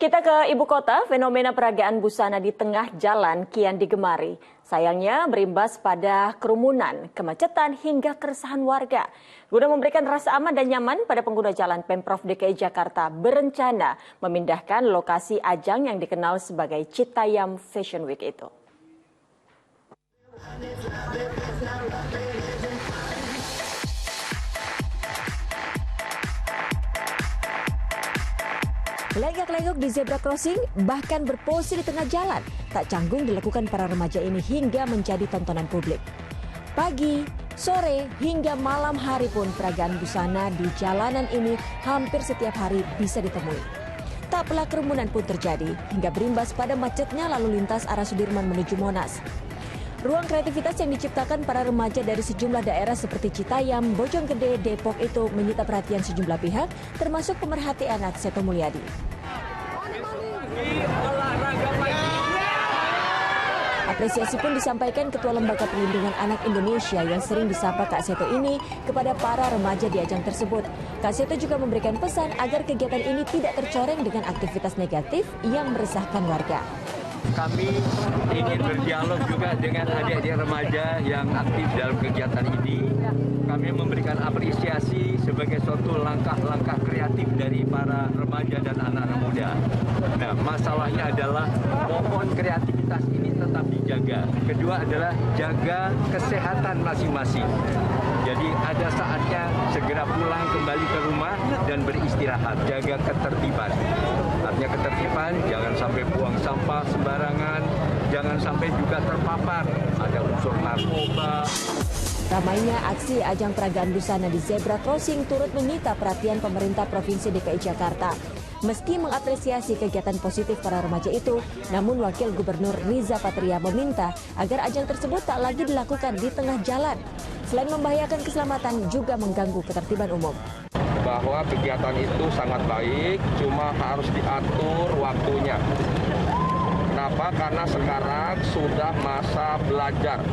Kita ke ibu kota, fenomena peragaan busana di tengah jalan kian digemari. Sayangnya berimbas pada kerumunan, kemacetan hingga keresahan warga. Guna memberikan rasa aman dan nyaman pada pengguna jalan, Pemprov DKI Jakarta berencana memindahkan lokasi ajang yang dikenal sebagai Citayam Fashion Week itu. Legak-legok di zebra crossing bahkan berpose di tengah jalan. Tak canggung dilakukan para remaja ini hingga menjadi tontonan publik. Pagi, sore, hingga malam hari pun peragaan busana di jalanan ini hampir setiap hari bisa ditemui. Tak pelak kerumunan pun terjadi hingga berimbas pada macetnya lalu lintas arah Sudirman menuju Monas. Ruang kreativitas yang diciptakan para remaja dari sejumlah daerah seperti Citayam, Bojonggede, Depok itu menyita perhatian sejumlah pihak, termasuk pemerhati anak Seto Mulyadi. Apresiasi pun disampaikan Ketua Lembaga Perlindungan Anak Indonesia yang sering disapa Kak Seto ini kepada para remaja di ajang tersebut. Kak Seto juga memberikan pesan agar kegiatan ini tidak tercoreng dengan aktivitas negatif yang meresahkan warga. Kami ingin berdialog juga dengan adik-adik remaja yang aktif dalam kegiatan ini. Kami memberikan apresiasi sebagai suatu langkah-langkah kreatif dari para remaja dan anak-anak muda. Nah, masalahnya adalah mohon kreativitas ini tetap dijaga. Kedua adalah jaga kesehatan masing-masing. Jadi ada saatnya segera pulang kembali ke rumah dan beristirahat. Jaga ketertiban. Artinya ketertiban, jangan sampai buang sampah sembarangan, jangan sampai juga terpapar ada unsur narkoba. Ramainya aksi ajang peragaan busana di zebra crossing turut menyita perhatian pemerintah Provinsi DKI Jakarta. Meski mengapresiasi kegiatan positif para remaja itu, namun Wakil Gubernur Riza Patria meminta agar ajang tersebut tak lagi dilakukan di tengah jalan. Selain membahayakan keselamatan, juga mengganggu ketertiban umum. Bahwa kegiatan itu sangat baik, cuma harus diatur waktunya. Kenapa? Karena sekarang sudah masa belajar,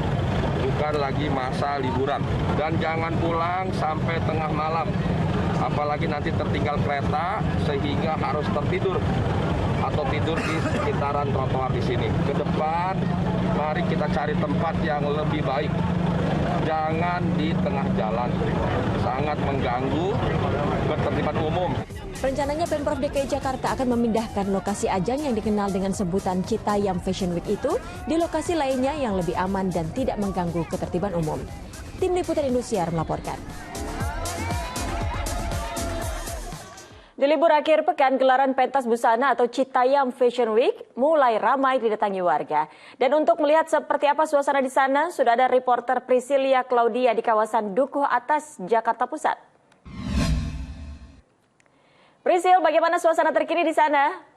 bukan lagi masa liburan. Dan jangan pulang sampai tengah malam. Apalagi nanti tertinggal kereta sehingga harus tertidur atau tidur di sekitaran trotoar di sini. Ke depan, mari kita cari tempat yang lebih baik. Jangan di tengah jalan, sangat mengganggu ketertiban umum. Rencananya Pemprov DKI Jakarta akan memindahkan lokasi ajang yang dikenal dengan sebutan Citayam Fashion Week itu di lokasi lainnya yang lebih aman dan tidak mengganggu ketertiban umum. Tim Liputan Indosiar melaporkan. Di libur akhir pekan, gelaran pentas busana atau Citayam Fashion Week mulai ramai didatangi warga. Dan untuk melihat seperti apa suasana di sana, sudah ada reporter Priscilia Claudia di kawasan Dukuh Atas, Jakarta Pusat. Prisil, bagaimana suasana terkini di sana?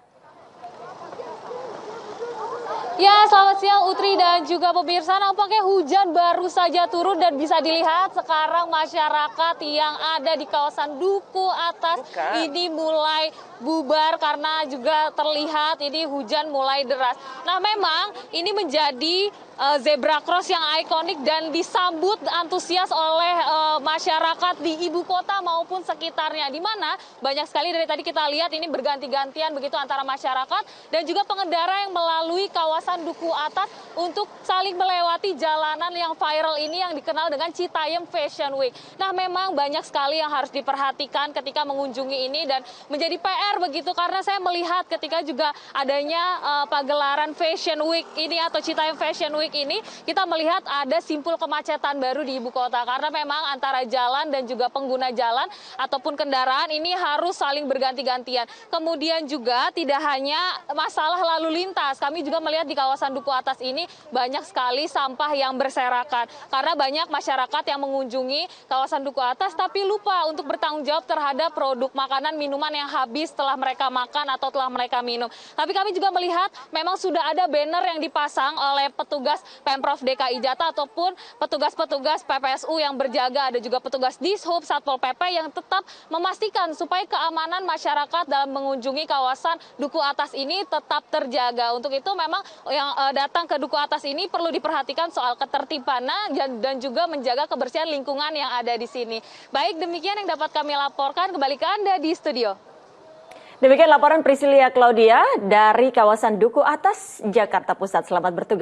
Ya, selamat siang Utri dan juga pemirsa. Nampaknya hujan baru saja turun dan bisa dilihat sekarang masyarakat yang ada di kawasan Dukuh Atas ini mulai bubar karena juga terlihat ini hujan mulai deras. Nah, memang ini menjadi zebra cross yang ikonik dan disambut antusias oleh masyarakat di ibu kota maupun sekitarnya, di mana banyak sekali dari tadi kita lihat ini berganti-gantian begitu antara masyarakat dan juga pengendara yang melalui kawasan Dukuh Atas untuk saling melewati jalanan yang viral ini yang dikenal dengan Citayam Fashion Week. Nah, memang banyak sekali yang harus diperhatikan ketika mengunjungi ini dan menjadi PR begitu karena saya melihat ketika juga adanya pagelaran Fashion Week ini atau Citayam Fashion Week ini, kita melihat ada simpul kemacetan baru di ibu kota karena memang antara jalan dan juga pengguna jalan ataupun kendaraan ini harus saling berganti-gantian. Kemudian juga tidak hanya masalah lalu lintas, kami juga melihat di kawasan Dukuh Atas ini banyak sekali sampah yang berserakan karena banyak masyarakat yang mengunjungi kawasan Dukuh Atas tapi lupa untuk bertanggung jawab terhadap produk makanan minuman yang habis setelah mereka makan atau telah mereka minum. Tapi kami juga melihat memang sudah ada banner yang dipasang oleh petugas Pemprov DKI Jakarta ataupun petugas-petugas PPSU yang berjaga, ada juga petugas Dishub, Satpol PP yang tetap memastikan supaya keamanan masyarakat dalam mengunjungi kawasan Dukuh Atas ini tetap terjaga. Untuk itu memang yang datang ke Dukuh Atas ini perlu diperhatikan soal ketertiban dan juga menjaga kebersihan lingkungan yang ada di sini. Baik, demikian yang dapat kami laporkan. Kembali ke Anda di studio. Demikian laporan Priscilia Claudia dari kawasan Duku Atas, Jakarta Pusat. Selamat bertugas.